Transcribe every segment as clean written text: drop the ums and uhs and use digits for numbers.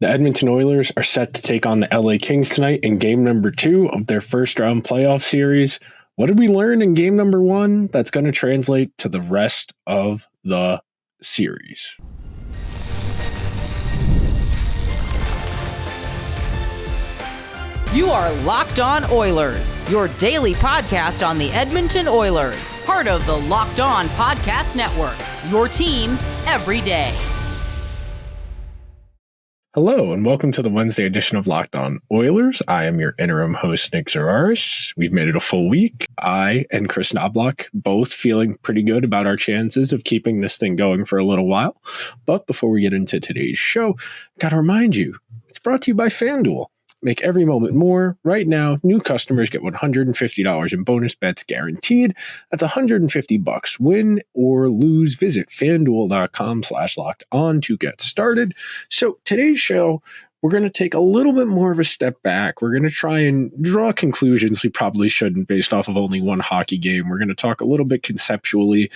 The Edmonton Oilers are set to take on the LA Kings tonight in game number 2 of their first round playoff series. What did we learn in game number 1 that's going to translate to the rest of the series? You are Locked On Oilers, your daily podcast on the Edmonton Oilers, part of the Locked On Podcast Network, your team every day. Hello, and welcome to the Wednesday edition of Locked On Oilers. I am your interim host, Nick Zararis. We've made it a full week. I and Chris Knobloch both feeling pretty good about our chances of keeping this thing going for a little while. But before we get into today's show, got to remind you, it's brought to you by FanDuel. Make every moment more. Right now, new customers get $150 in bonus bets guaranteed. That's $150. Win or lose. Visit FanDuel.com/lockedon to get started. So today's show, we're going to take a little bit more of a step back. We're going to try and draw conclusions we probably shouldn't based off of only one hockey game. We're going to talk a little bit conceptually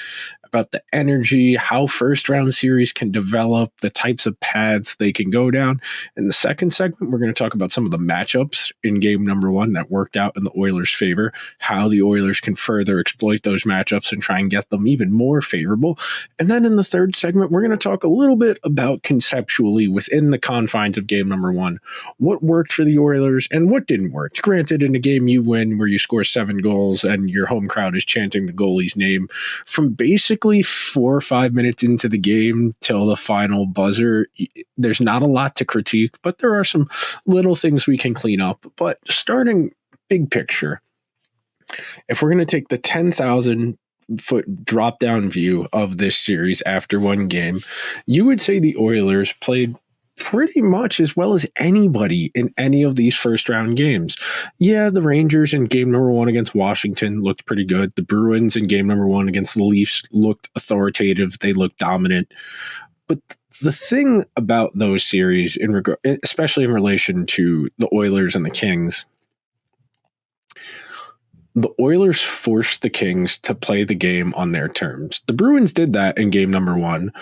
about the energy, how first round series can develop, the types of paths they can go down. In the second segment, we're going to talk about some of the matchups in game number 1 that worked out in the Oilers' favor, how the Oilers can further exploit those matchups and try and get them even more favorable. And then in the third segment, we're going to talk a little bit about conceptually within the confines of game number 1, what worked for the Oilers and what didn't work. Granted, in a game you win where you score 7 goals and your home crowd is chanting the goalie's name from basically 4 or 5 minutes into the game till the final buzzer, there's not a lot to critique, but there are some little things we can clean up. But starting big picture, if we're going to take the 10,000 foot drop down view of this series after one game, you would say the Oilers played pretty much as well as anybody in any of these first round games. Yeah, the Rangers in game number 1 against Washington looked pretty good. The Bruins in game number 1 against the Leafs looked authoritative. They looked dominant. But the thing about those series, especially in relation to the Oilers and the Kings, the Oilers forced the Kings to play the game on their terms. The Bruins did that in game number 1,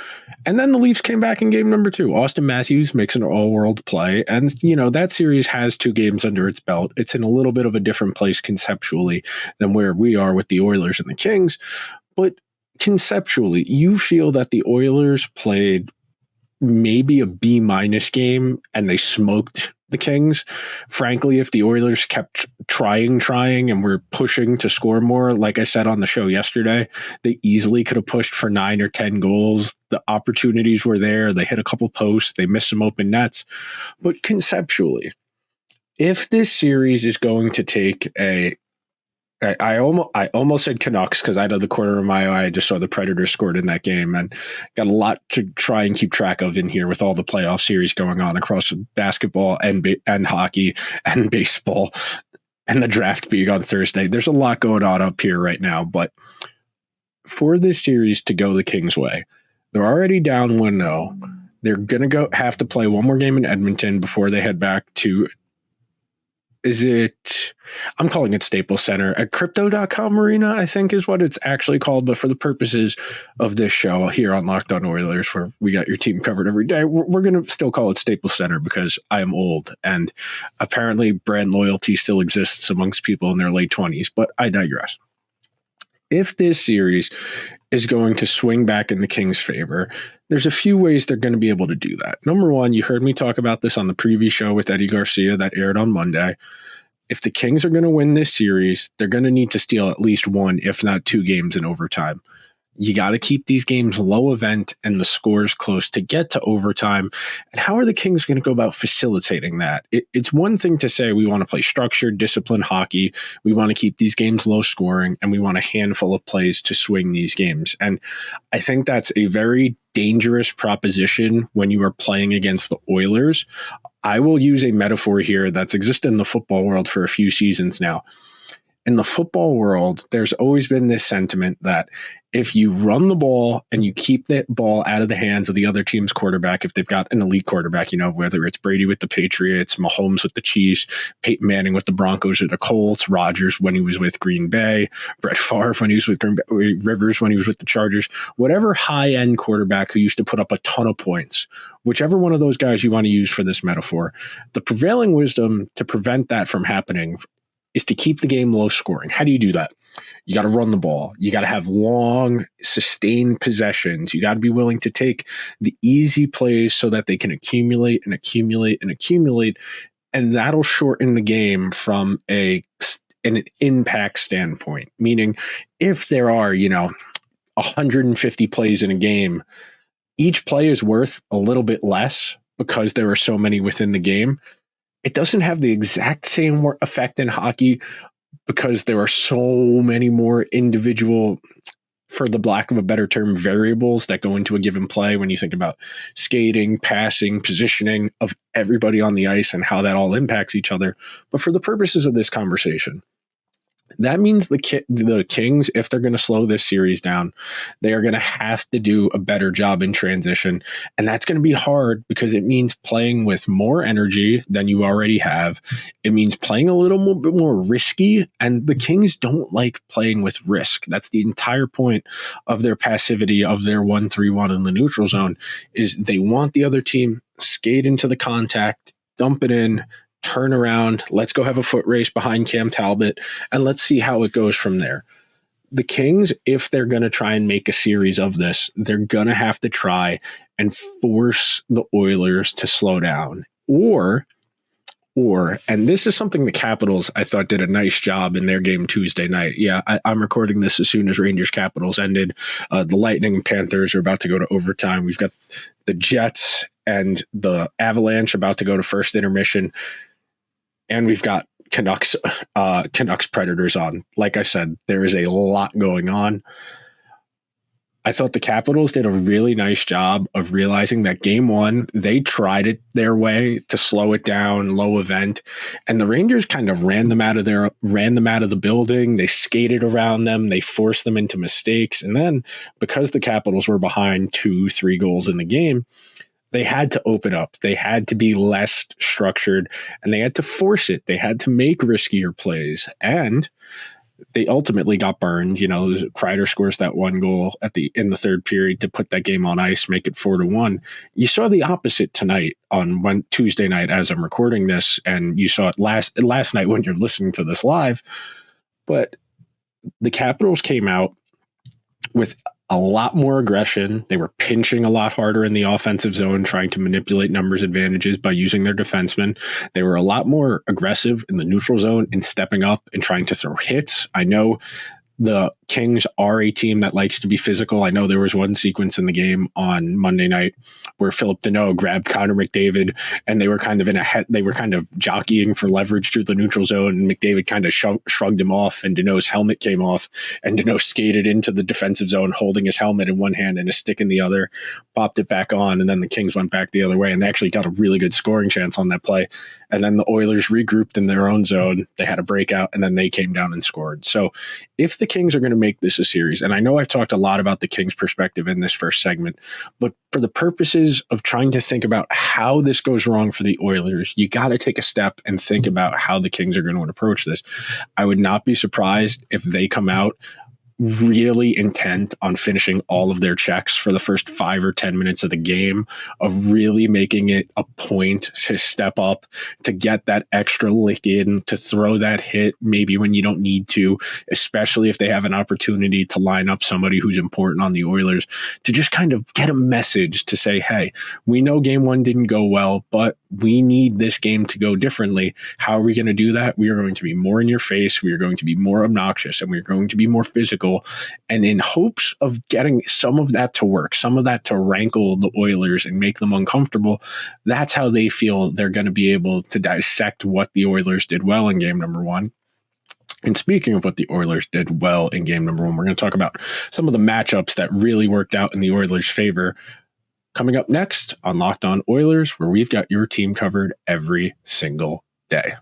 and then the Leafs came back in game number 2. Austin Matthews makes an all-world play, and that series has 2 games under its belt. It's in a little bit of a different place conceptually than where we are with the Oilers and the Kings, but conceptually, you feel that the Oilers played maybe a B- game and they smoked the Kings. Frankly, if the Oilers kept trying and were pushing to score more, like I said on the show yesterday, they easily could have pushed for 9 or 10 goals. The opportunities were there. They hit a couple posts. They missed some open nets. But conceptually, if this series is going to take I almost said Canucks because out of the corner of my eye, I just saw the Predators scored in that game and got a lot to try and keep track of in here with all the playoff series going on across basketball and hockey and baseball and the draft being on Thursday. There's a lot going on up here right now, but for this series to go the Kings' way, they're already down 1-0. They're going to have to play one more game in Edmonton before they head back to I'm calling it Staples Center, at Crypto.com Arena, I think is what it's actually called. But for the purposes of this show here on Locked On Oilers, where we got your team covered every day, we're going to still call it Staples Center because I am old and apparently brand loyalty still exists amongst people in their late 20s. But I digress. If this series is going to swing back in the Kings' favor, there's a few ways they're going to be able to do that. Number 1, you heard me talk about this on the preview show with Eddie Garcia that aired on Monday. If the Kings are going to win this series, they're going to need to steal at least 1, if not 2 games in overtime. You got to keep these games low event and the scores close to get to overtime. And how are the Kings going to go about facilitating that? It's one thing to say we want to play structured, disciplined hockey. We want to keep these games low scoring, and we want a handful of plays to swing these games. And I think that's a very dangerous proposition when you are playing against the Oilers. I will use a metaphor here that's existed in the football world for a few seasons now. in the football world, there's always been this sentiment that if you run the ball and you keep that ball out of the hands of the other team's quarterback, if they've got an elite quarterback, whether it's Brady with the Patriots, Mahomes with the Chiefs, Peyton Manning with the Broncos or the Colts, Rodgers when he was with Green Bay, Brett Favre when he was with Green Bay, Rivers when he was with the Chargers, whatever high-end quarterback who used to put up a ton of points, whichever one of those guys you want to use for this metaphor, the prevailing wisdom to prevent that from happening is to keep the game low scoring. How do you do that? You got to run the ball. You got to have long, sustained possessions. You got to be willing to take the easy plays so that they can accumulate and accumulate and accumulate. And that'll shorten the game from an impact standpoint. Meaning, if there are, 150 plays in a game, each play is worth a little bit less because there are so many within the game. It doesn't have the exact same effect in hockey because there are so many more individual, for the lack of a better term, variables that go into a given play when you think about skating, passing, positioning of everybody on the ice and how that all impacts each other. But for the purposes of this conversation, that means the Kings, if they're going to slow this series down, they are going to have to do a better job in transition. And that's going to be hard because it means playing with more energy than you already have. It means playing a little bit more risky. And the Kings don't like playing with risk. That's the entire point of their passivity, of their 1-3-1 in the neutral zone, is they want the other team skate into the contact, dump it in, turn around, let's go have a foot race behind Cam Talbot, and let's see how it goes from there. The Kings, if they're going to try and make a series of this, they're going to have to try and force the Oilers to slow down. Or, and this is something the Capitals, I thought, did a nice job in their game Tuesday night. Yeah, I'm recording this as soon as Rangers Capitals ended. The Lightning and Panthers are about to go to overtime. We've got the Jets and the Avalanche about to go to first intermission. And we've got Canucks Predators on. Like I said, there is a lot going on. I thought the Capitals did a really nice job of realizing that game one, they tried it their way to slow it down, low event, and the Rangers kind of ran them out of the building. They skated around them. They forced them into mistakes. And then because the Capitals were behind 2-3 goals in the game, they had to open up. They had to be less structured, and they had to force it. They had to make riskier plays, and they ultimately got burned. Kreider scores that one goal in the third period to put that game on ice, make it 4-1. You saw the opposite tonight on Tuesday night as I'm recording this, and you saw it last night when you're listening to this live. But the Capitals came out with a lot more aggression. They were pinching a lot harder in the offensive zone, trying to manipulate numbers advantages by using their defensemen. They were a lot more aggressive in the neutral zone and stepping up and trying to throw hits. I know the Kings are a team that likes to be physical. I know there was one sequence in the game on Monday night where Philip Deneau grabbed Connor McDavid, and they were kind of jockeying for leverage through the neutral zone, and McDavid kind of shrugged him off, and Deneau's helmet came off, and Deneau skated into the defensive zone holding his helmet in one hand and his stick in the other, popped it back on, and then the Kings went back the other way, and they actually got a really good scoring chance on that play. And then the Oilers regrouped in their own zone. They had a breakout, and then they came down and scored. So if the Kings are going to make this a series, and I know I've talked a lot about the Kings' perspective in this first segment, but for the purposes of trying to think about how this goes wrong for the Oilers, you got to take a step and think about how the Kings are going to approach this. I would not be surprised if they come out really intent on finishing all of their checks for the first 5 or 10 minutes of the game, of really making it a point to step up, to get that extra lick in, to throw that hit maybe when you don't need to, especially if they have an opportunity to line up somebody who's important on the Oilers, to just kind of get a message to say, hey, we know game one didn't go well, but we need this game to go differently. How are we going to do that? We are going to be more in your face. We are going to be more obnoxious, and we're going to be more physical. And in hopes of getting some of that to work, some of that to rankle the Oilers and make them uncomfortable, that's how they feel they're going to be able to dissect what the Oilers did well in game number one. And speaking of what the Oilers did well in game number one, we're going to talk about some of the matchups that really worked out in the Oilers' favor coming up next on Locked On Oilers, where we've got your team covered every single day.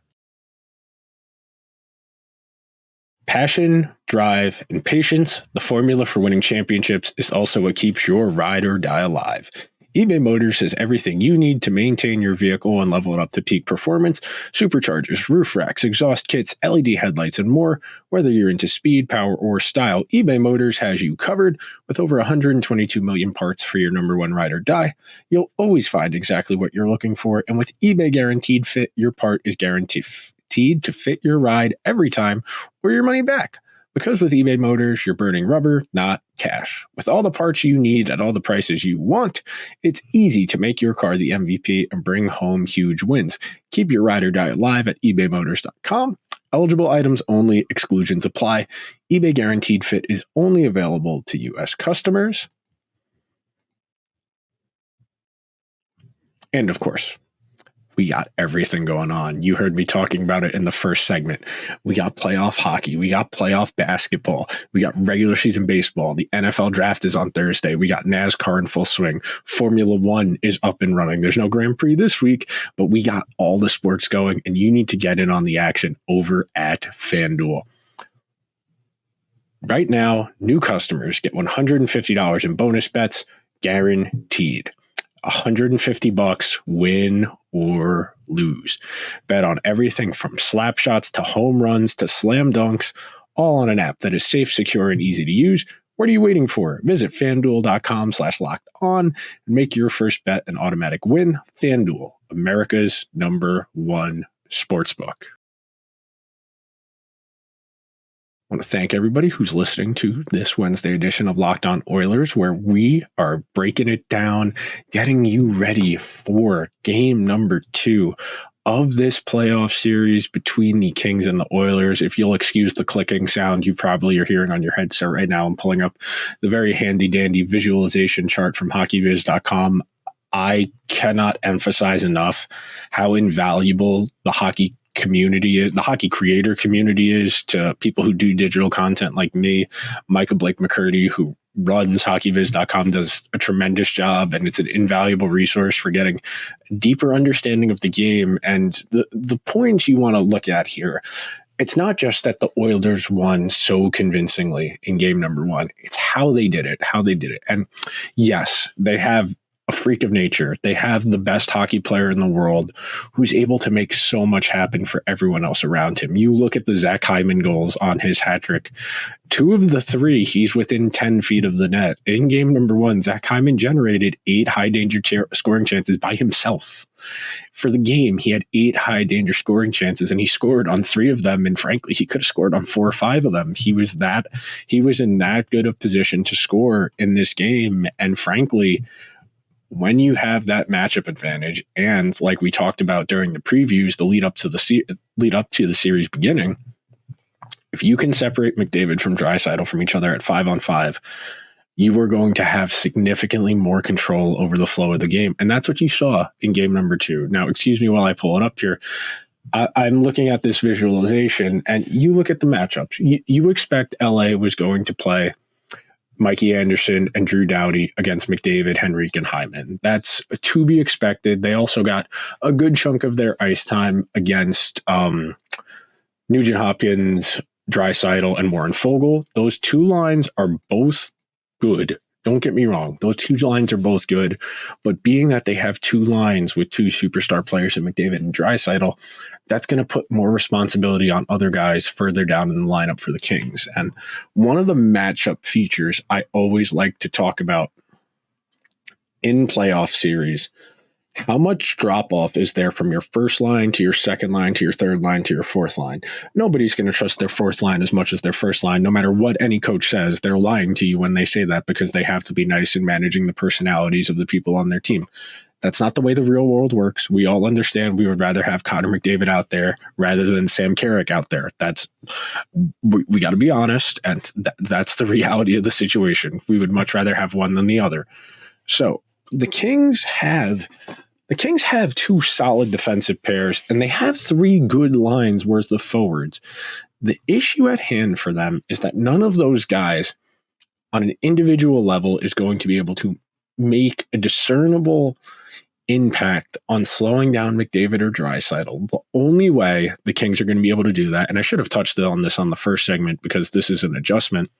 Passion, drive, and patience, the formula for winning championships, is also what keeps your ride or die alive. eBay Motors has everything you need to maintain your vehicle and level it up to peak performance: superchargers, roof racks, exhaust kits, LED headlights, and more. Whether you're into speed, power, or style, eBay Motors has you covered. With over 122 million parts for your number one ride or die, you'll always find exactly what you're looking for. And with eBay Guaranteed Fit, your part is guaranteed to fit your ride every time, or your money back. Because with eBay Motors, you're burning rubber, not cash. With all the parts you need at all the prices you want, it's easy to make your car the MVP and bring home huge wins. Keep your ride or die alive at ebaymotors.com. Eligible items only. Exclusions apply. eBay Guaranteed Fit is only available to U.S. customers. And of course, we got everything going on. You heard me talking about it in the first segment. We got playoff hockey. We got playoff basketball. We got regular season baseball. The NFL draft is on Thursday. We got NASCAR in full swing. Formula One is up and running. There's no Grand Prix this week, but we got all the sports going, and you need to get in on the action over at FanDuel. Right now, new customers get $150 in bonus bets, guaranteed. $150, win or lose. Bet on everything from slap shots to home runs to slam dunks, all on an app that is safe, secure, and easy to use. What are you waiting for? Visit FanDuel.com/lockedon and make your first bet an automatic win. FanDuel, America's #1 sportsbook. I want to thank everybody who's listening to this Wednesday edition of Locked On Oilers, where we are breaking it down, getting you ready for game number 2 of this playoff series between the Kings and the Oilers. If you'll excuse the clicking sound you probably are hearing on your headset right now, I'm pulling up the very handy-dandy visualization chart from hockeyviz.com. I cannot emphasize enough how invaluable the hockey community is, the hockey creator community is, to people who do digital content like me. Micah Blake McCurdy, who runs hockeyviz.com, does a tremendous job, and it's an invaluable resource for getting a deeper understanding of the game. And the points you want to look at here, it's not just that the Oilers won so convincingly in game number 1. It's how they did it. And yes, they have a freak of nature. They have the best hockey player in the world who's able to make so much happen for everyone else around him. You look at the Zach Hyman goals on his hat trick. 2 of the 3, he's within 10 feet of the net. In game number 1, Zach Hyman generated 8 high-danger scoring chances by himself. For the game, he had 8 high-danger scoring chances, and he scored on 3 of them, and frankly, he could have scored on 4 or 5 of them. He was in that good of position to score in this game, and frankly, when you have that matchup advantage, and like we talked about during the previews, the lead up to the series beginning, if you can separate McDavid from Drasaitl from each other at 5-on-5, you are going to have significantly more control over the flow of the game, and that's what you saw in game number 2. Now, excuse me while I pull it up here. I'm looking at this visualization, and you look at the matchups. You expect LA was going to play Mikey Anderson and Drew Doughty against McDavid, Henrique, and Hyman. That's to be expected. They also got a good chunk of their ice time against Nugent-Hopkins, Drasaitl, and Warren Foegele. Those 2 lines are both good. Don't get me wrong. Those 2 lines are both good. But being that they have 2 lines with 2 superstar players in McDavid and Drasaitl, that's going to put more responsibility on other guys further down in the lineup for the Kings. And one of the matchup features I always like to talk about in playoff series, how much drop-off is there from your first line to your second line to your third line to your fourth line? Nobody's going to trust their fourth line as much as their first line. No matter what any coach says, they're lying to you when they say that, because they have to be nice in managing the personalities of the people on their team. That's not the way the real world works. We all understand we would rather have Connor McDavid out there rather than Sam Carrick out there. We got to be honest, and that's the reality of the situation. We would much rather have one than the other. So the Kings have 2 solid defensive pairs, and they have 3 good lines worth of forwards. The issue at hand for them is that none of those guys on an individual level is going to be able to make a discernible impact on slowing down McDavid or Draisaitl. The only way the Kings are going to be able to do that, and I should have touched on this on the first segment because this is an adjustment.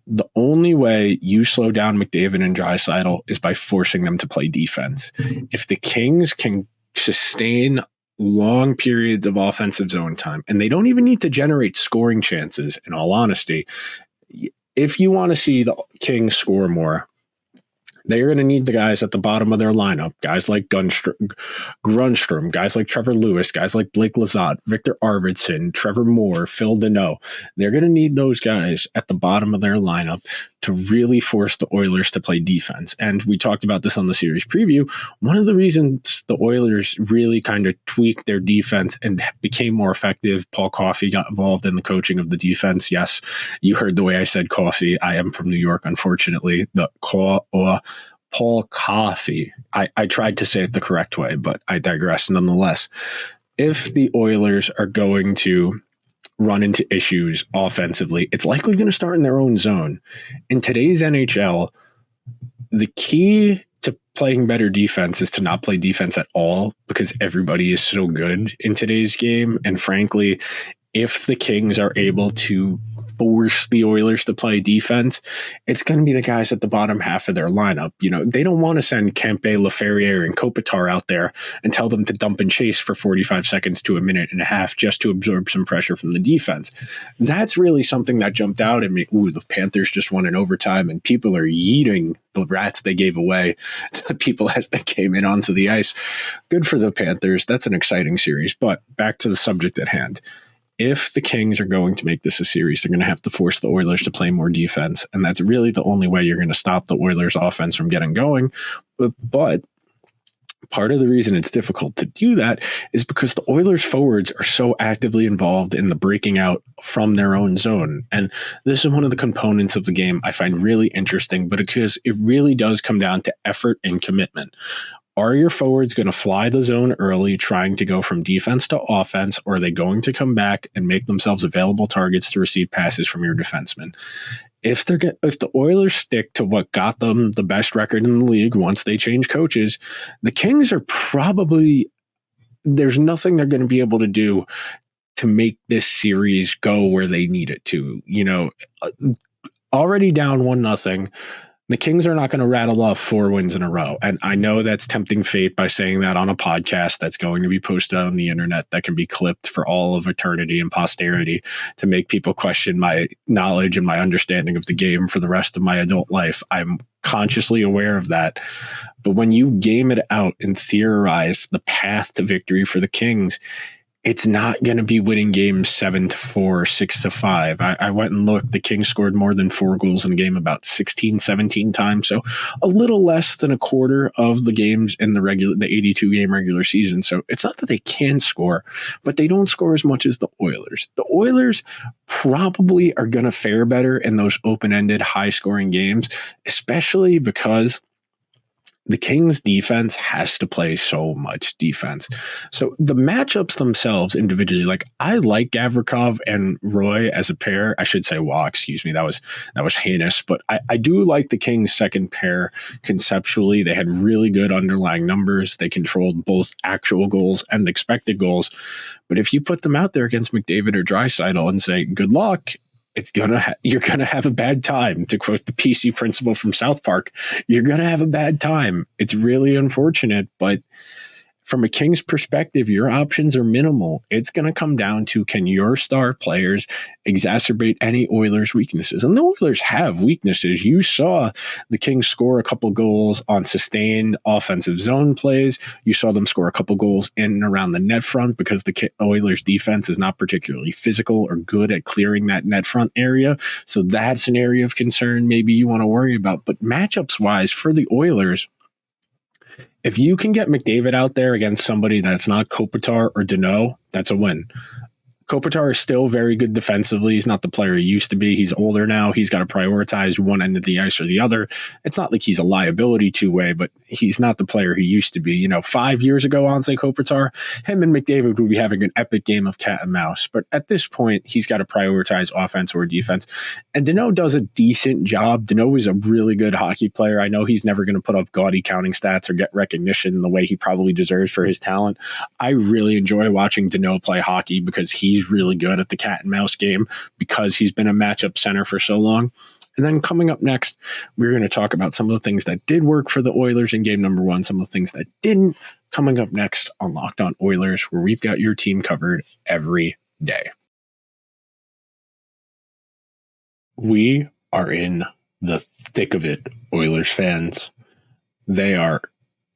The only way you slow down McDavid and Draisaitl is by forcing them to play defense. If the Kings can sustain long periods of offensive zone time, and they don't even need to generate scoring chances, in all honesty, if you want to see the Kings score more, they're going to need the guys at the bottom of their lineup, guys like Grundstrom, guys like Trevor Lewis, guys like Blake Lizotte, Victor Arvidsson, Trevor Moore, Phil Deneau. They're going to need those guys at the bottom of their lineup to really force the Oilers to play defense. And we talked about this on the series preview. One of the reasons the Oilers really kind of tweaked their defense and became more effective, Paul Coffey got involved in the coaching of the defense. Yes, you heard the way I said Coffey. I am from New York, unfortunately. Paul Coffey. I tried to say it the correct way, but I digress nonetheless. If the Oilers are going to run into issues offensively, it's likely going to start in their own zone. In today's NHL, the key to playing better defense is to not play defense at all because everybody is so good in today's game. And frankly, if the Kings are able to force the Oilers to play defense, it's going to be the guys at the bottom half of their lineup. You know, they don't want to send Kempe, Laferriere, and Kopitar out there and tell them to dump and chase for 45 seconds to a minute and a half just to absorb some pressure from the defense. That's really something that jumped out at me. Ooh, the Panthers just won in overtime, and people are yeeting the rats they gave away to the people as they came in onto the ice. Good for the Panthers. That's an exciting series. But back to the subject at hand. If the Kings are going to make this a series, they're going to have to force the Oilers to play more defense. And that's really the only way you're going to stop the Oilers offense from getting going. But part of the reason it's difficult to do that is because the Oilers forwards are so actively involved in the breaking out from their own zone. And this is one of the components of the game I find really interesting, but because it really does come down to effort and commitment. Are your forwards going to fly the zone early, trying to go from defense to offense, or are they going to come back and make themselves available targets to receive passes from your defensemen? If the Oilers stick to what got them the best record in the league once they change coaches, the Kings are probably, there's nothing they're going to be able to do to make this series go where they need it to. You know, already down 1-0. The Kings are not going to rattle off 4 wins in a row. And I know that's tempting fate by saying that on a podcast that's going to be posted on the internet that can be clipped for all of eternity and posterity to make people question my knowledge and my understanding of the game for the rest of my adult life. I'm consciously aware of that. But when you game it out and theorize the path to victory for the Kings, it's not going to be winning games 7-4, 6-5. I went and looked. The Kings scored more than 4 goals in a game about 16, 17 times. So a little less than a quarter of the games in the 82-game regular season. So it's not that they can score, but they don't score as much as the Oilers. The Oilers probably are going to fare better in those open-ended, high-scoring games, especially because the Kings defense has to play so much defense. So the matchups themselves individually, like I like Gavrikov and Roy as a pair. I should say Waugh, excuse me. That was heinous, but I do like the Kings second pair conceptually. They had really good underlying numbers. They controlled both actual goals and expected goals. But if you put them out there against McDavid or Draisaitl and say, good luck, you're gonna have a bad time, to quote the PC principal from South Park. You're gonna have a bad time. It's really unfortunate, but from a Kings perspective, your options are minimal. It's going to come down to, can your star players exacerbate any Oilers weaknesses? And the Oilers have weaknesses. You saw the Kings score a couple goals on sustained offensive zone plays. You saw them score a couple goals in and around the net front because the Oilers defense is not particularly physical or good at clearing that net front area. So that's an area of concern maybe you want to worry about. But matchups wise for the Oilers, if you can get McDavid out there against somebody that's not Kopitar or Deneau, that's a win. Kopitar is still very good defensively. He's not the player he used to be. He's older now. He's got to prioritize one end of the ice or the other. It's not like he's a liability two-way, but he's not the player he used to be. 5 years ago, Anze Kopitar, him and McDavid would be having an epic game of cat and mouse. But at this point, he's got to prioritize offense or defense. And Danault does a decent job. Danault is a really good hockey player. I know he's never going to put up gaudy counting stats or get recognition the way he probably deserves for his talent. I really enjoy watching Danault play hockey because he's really good at the cat and mouse game because he's been a matchup center for so long. And then coming up next, we're going to talk about some of the things that did work for the Oilers in game number 1, some of the things that didn't. Coming up next on Locked On Oilers, where we've got your team covered every day. We are in the thick of it, Oilers fans. They are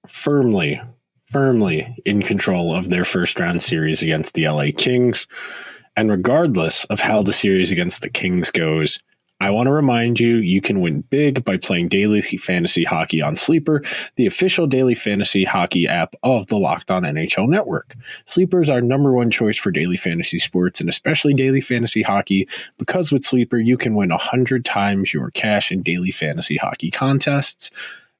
firmly in control of their first round series against the LA Kings. And regardless of how the series against the Kings goes, I want to remind you, you can win big by playing daily fantasy hockey on Sleeper, the official daily fantasy hockey app of the Locked On NHL Network. Sleeper is our number one choice for daily fantasy sports and especially daily fantasy hockey because with Sleeper, you can win 100 times your cash in daily fantasy hockey contests.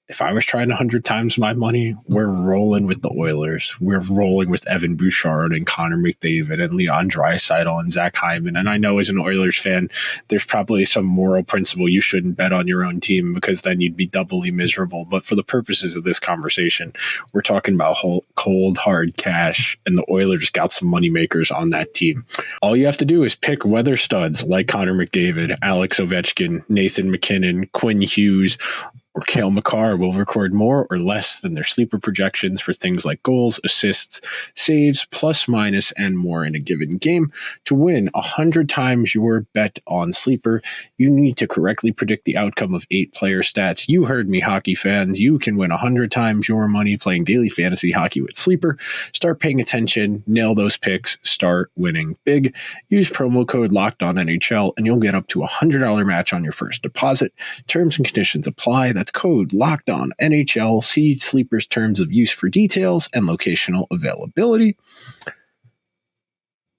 If I was trying 100 times my money, we're rolling with the Oilers. We're rolling with Evan Bouchard and Connor McDavid and Leon Draisaitl and Zach Hyman. And I know as an Oilers fan, there's probably some moral principle you shouldn't bet on your own team because then you'd be doubly miserable. But for the purposes of this conversation, we're talking about cold, hard cash, and the Oilers got some moneymakers on that team. All you have to do is pick weather studs like Connor McDavid, Alex Ovechkin, Nathan McKinnon, Quinn Hughes, or Cale Makar will record more or less than their sleeper projections for things like goals, assists, saves, plus, minus, and more in a given game. To win 100 times your bet on Sleeper, you need to correctly predict the outcome of 8 player stats. You heard me, hockey fans. You can win 100 times your money playing daily fantasy hockey with Sleeper. Start paying attention, nail those picks, start winning big. Use promo code LOCKEDONNHL and you'll get up to $100 match on your first deposit. Terms and conditions apply. That's code LOCKEDONNHL. See Sleeper's terms of use for details and locational availability.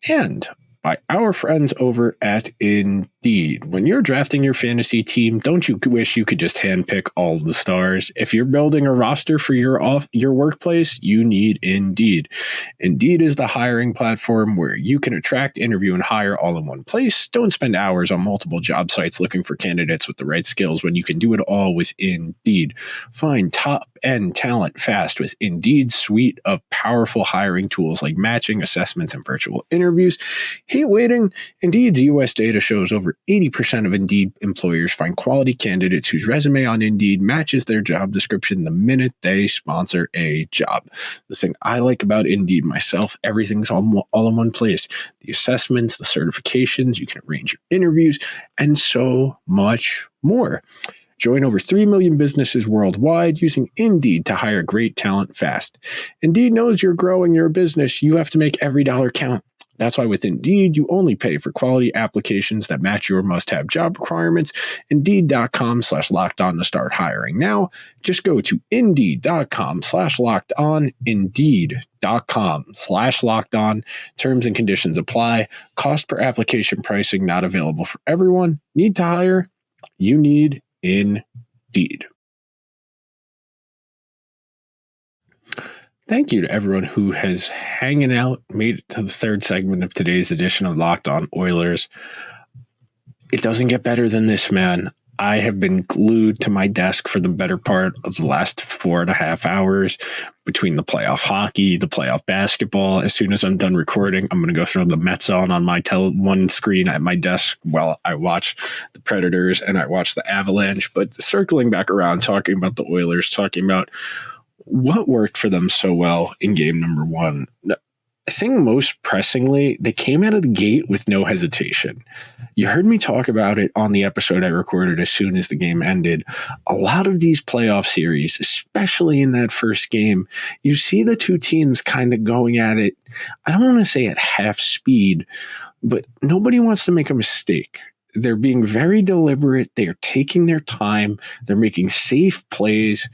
And by our friends over at Indeed. When you're drafting your fantasy team, don't you wish you could just handpick all the stars? If you're building a roster for your workplace, you need Indeed. Indeed is the hiring platform where you can attract, interview, and hire all in one place. Don't spend hours on multiple job sites looking for candidates with the right skills when you can do it all with Indeed. Find top-end talent fast with Indeed's suite of powerful hiring tools like matching, assessments, and virtual interviews. Hate waiting? Indeed's U.S. data shows over 80% of Indeed employers find quality candidates whose resume on Indeed matches their job description the minute they sponsor a job. The thing I like about Indeed myself, everything's all in one place. The assessments, the certifications, you can arrange your interviews, and so much more. Join over 3 million businesses worldwide using Indeed to hire great talent fast. Indeed knows you're growing your business. You have to make every dollar count. That's why with Indeed, you only pay for quality applications that match your must-have job requirements. Indeed.com/lockedon to start hiring now. Just go to Indeed.com/lockedon. Indeed.com/lockedon. Terms and conditions apply. Cost per application pricing not available for everyone. Need to hire? You need Indeed. Thank you to everyone who has hanging out, made it to the third segment of today's edition of Locked On Oilers. It doesn't get better than this, man. I have been glued to my desk for the better part of the last 4.5 hours between the playoff hockey, the playoff basketball. As soon as I'm done recording, I'm going to go throw the Mets on my one screen at my desk while I watch the Predators and I watch the Avalanche. But circling back around, talking about the Oilers, talking about what worked for them so well in game number 1. I think most pressingly, they came out of the gate with no hesitation. You heard me talk about it on the episode I recorded as soon as the game ended. A lot of these playoff series, especially in that first game, you see the two teams kind of going at it, I don't want to say at half speed, but nobody wants to make a mistake. They're being very deliberate. They are taking their time. They're making safe plays.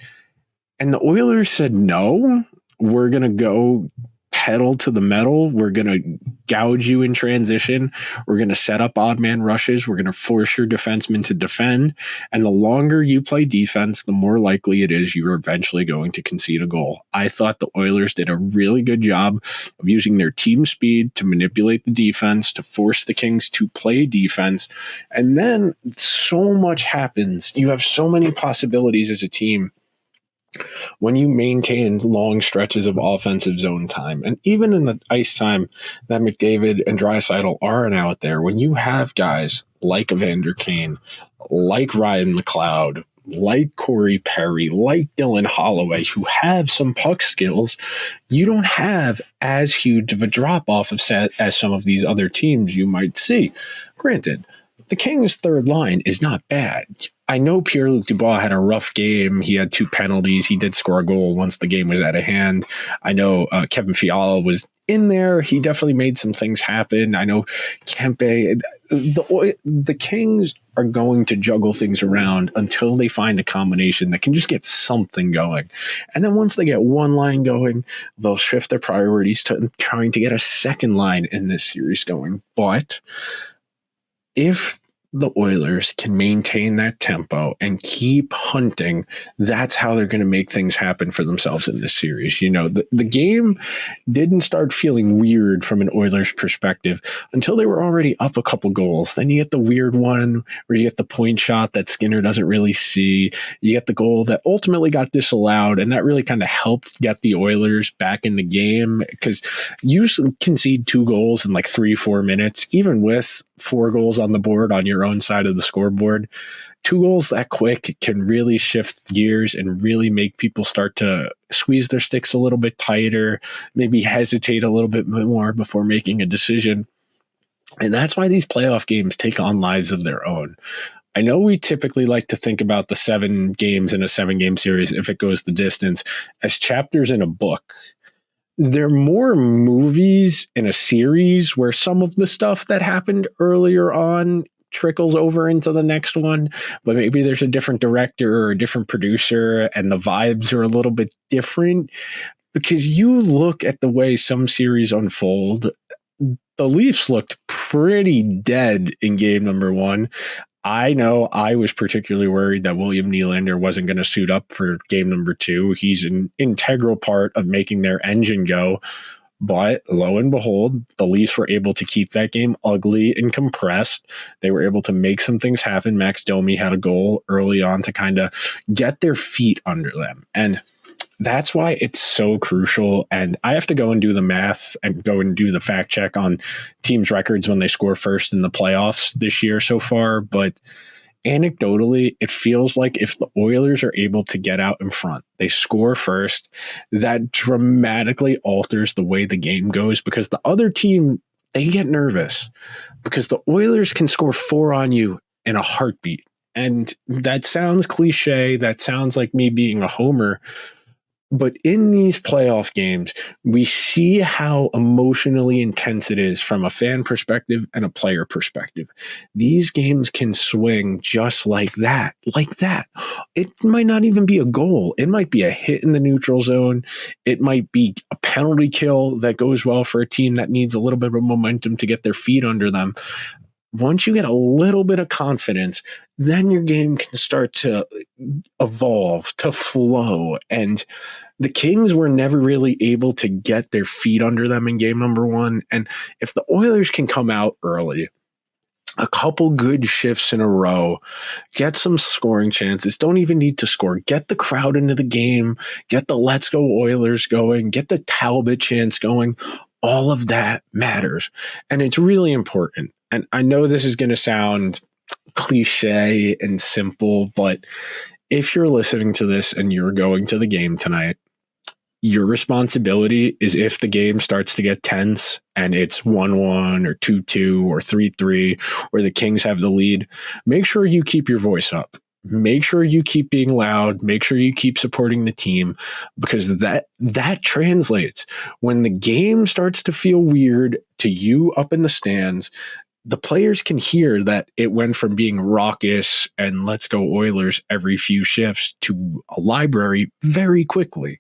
And the Oilers said, no, we're going to go pedal to the metal. We're going to gouge you in transition. We're going to set up odd man rushes. We're going to force your defensemen to defend. And the longer you play defense, the more likely it is you're eventually going to concede a goal. I thought the Oilers did a really good job of using their team speed to manipulate the defense, to force the Kings to play defense. And then so much happens. You have so many possibilities as a team when you maintain long stretches of offensive zone time. And even in the ice time that McDavid and Drasaitl aren't out there, when you have guys like Evander Kane, like Ryan McLeod, like Corey Perry, like Dylan Holloway, who have some puck skills, you don't have as huge of a drop-off of set as some of these other teams you might see. Granted, the Kings' third line is not bad. I know Pierre-Luc Dubois had a rough game. He had 2 penalties. He did score a goal once the game was out of hand. I know Kevin Fiala was in there. He definitely made some things happen. I know Kempe. The Kings are going to juggle things around until they find a combination that can just get something going. And then once they get one line going, they'll shift their priorities to trying to get a second line in this series going. But if the Oilers can maintain that tempo and keep hunting, that's how they're going to make things happen for themselves in this series. You know, the game didn't start feeling weird from an Oilers perspective until they were already up a couple goals. Then you get the weird one where you get the point shot that Skinner doesn't really see. You get the goal that ultimately got disallowed, and that really kind of helped get the Oilers back in the game, because you concede 2 goals in like 3-4 minutes, even with 4 goals on the board on your own side of the scoreboard. 2 goals that quick can really shift gears and really make people start to squeeze their sticks a little bit tighter, maybe hesitate a little bit more before making a decision. And that's why these playoff games take on lives of their own. I know we typically like to think about the 7 games in a 7-game series, if it goes the distance, as chapters in a book. They're more movies in a series where some of the stuff that happened earlier on trickles over into the next one, but maybe there's a different director or a different producer and the vibes are a little bit different. Because you look at the way some series unfold, the Leafs looked pretty dead in game number 1. I know I was particularly worried that William Nylander wasn't going to suit up for game number 2. He's an integral part of making their engine go. But lo and behold, the Leafs were able to keep that game ugly and compressed. They were able to make some things happen. Max Domi had a goal early on to kind of get their feet under them. And that's why it's so crucial. And I have to go and do the math and go and do the fact check on teams' records when they score first in the playoffs this year so far. But anecdotally, it feels like if the Oilers are able to get out in front, they score first, that dramatically alters the way the game goes, because the other team, they get nervous because the Oilers can score 4 on you in a heartbeat. And that sounds cliche. That sounds like me being a homer. But in these playoff games, we see how emotionally intense it is from a fan perspective and a player perspective. These games can swing just like that, It might not even be a goal. It might be a hit in the neutral zone. It might be a penalty kill that goes well for a team that needs a little bit of momentum to get their feet under them. Once you get a little bit of confidence, then your game can start to evolve, to flow. And the Kings were never really able to get their feet under them in game number 1. And if the Oilers can come out early, a couple good shifts in a row, get some scoring chances, don't even need to score, get the crowd into the game, get the Let's Go Oilers going, get the Talbot chants going, all of that matters. And it's really important. And I know this is going to sound cliche and simple, but if you're listening to this and you're going to the game tonight, your responsibility is, if the game starts to get tense and it's 1-1 or 2-2 or 3-3, or the Kings have the lead, make sure you keep your voice up. Make sure you keep being loud. Make sure you keep supporting the team, because that translates. When the game starts to feel weird to you up in the stands, the players can hear that it went from being raucous and Let's Go Oilers every few shifts to a library very quickly.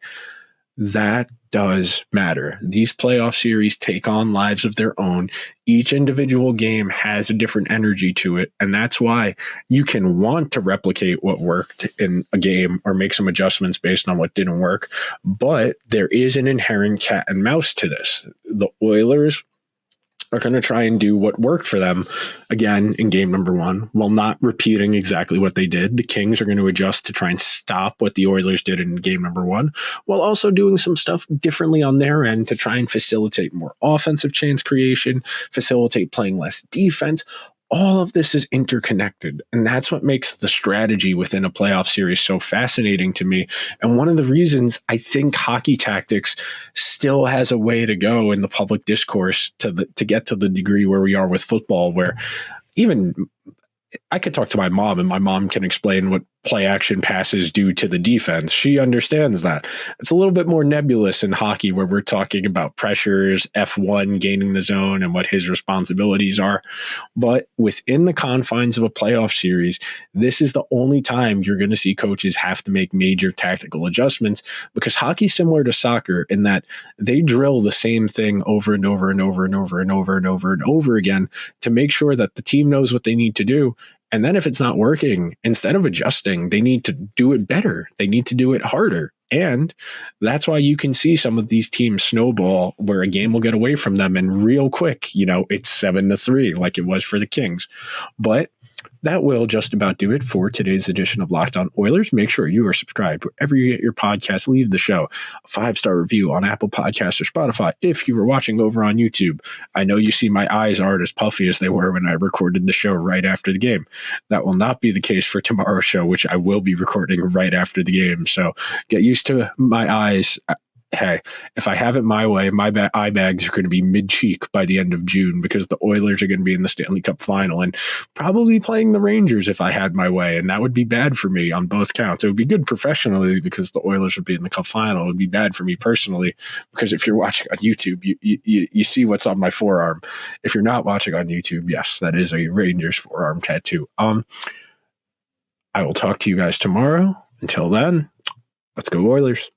That does matter. These playoff series take on lives of their own. Each individual game has a different energy to it. And that's why you can want to replicate what worked in a game or make some adjustments based on what didn't work. But there is an inherent cat and mouse to this. The Oilers are going to try and do what worked for them again in game number one, while not repeating exactly what they did. The Kings are going to adjust to try and stop what the Oilers did in game number one, while also doing some stuff differently on their end to try and facilitate more offensive chance creation, facilitate playing less defense. All of this is interconnected, and that's what makes the strategy within a playoff series so fascinating to me. And one of the reasons I think hockey tactics still has a way to go in the public discourse to get to the degree where we are with football, where even I could talk to my mom and my mom can explain what play action passes do to the defense. She understands that. It's a little bit more nebulous in hockey where we're talking about pressures, F1 gaining the zone and what his responsibilities are. But within the confines of a playoff series, this is the only time you're going to see coaches have to make major tactical adjustments, because hockey's similar to soccer in that they drill the same thing over and over and over and over and over and over and over again to make sure that the team knows what they need to do. And then if it's not working, instead of adjusting, they need to do it better. They need to do it harder. And that's why you can see some of these teams snowball where a game will get away from them and real quick, it's 7-3 like it was for the Kings. But that will just about do it for today's edition of Locked On Oilers. Make sure you are subscribed wherever you get your podcast. Leave the show a 5-star review on Apple Podcasts or Spotify. If you were watching over on YouTube, I know you see my eyes aren't as puffy as they were when I recorded the show right after the game. That will not be the case for tomorrow's show, which I will be recording right after the game. So get used to my eyes. Hey, if I have it my way, my eye bags are going to be mid-cheek by the end of June, because the Oilers are going to be in the Stanley Cup final and probably playing the Rangers if I had my way. And that would be bad for me on both counts. It would be good professionally because the Oilers would be in the Cup final. It would be bad for me personally because if you're watching on YouTube, you see what's on my forearm. If you're not watching on YouTube, yes, that is a Rangers forearm tattoo. I will talk to you guys tomorrow. Until then, let's go Oilers.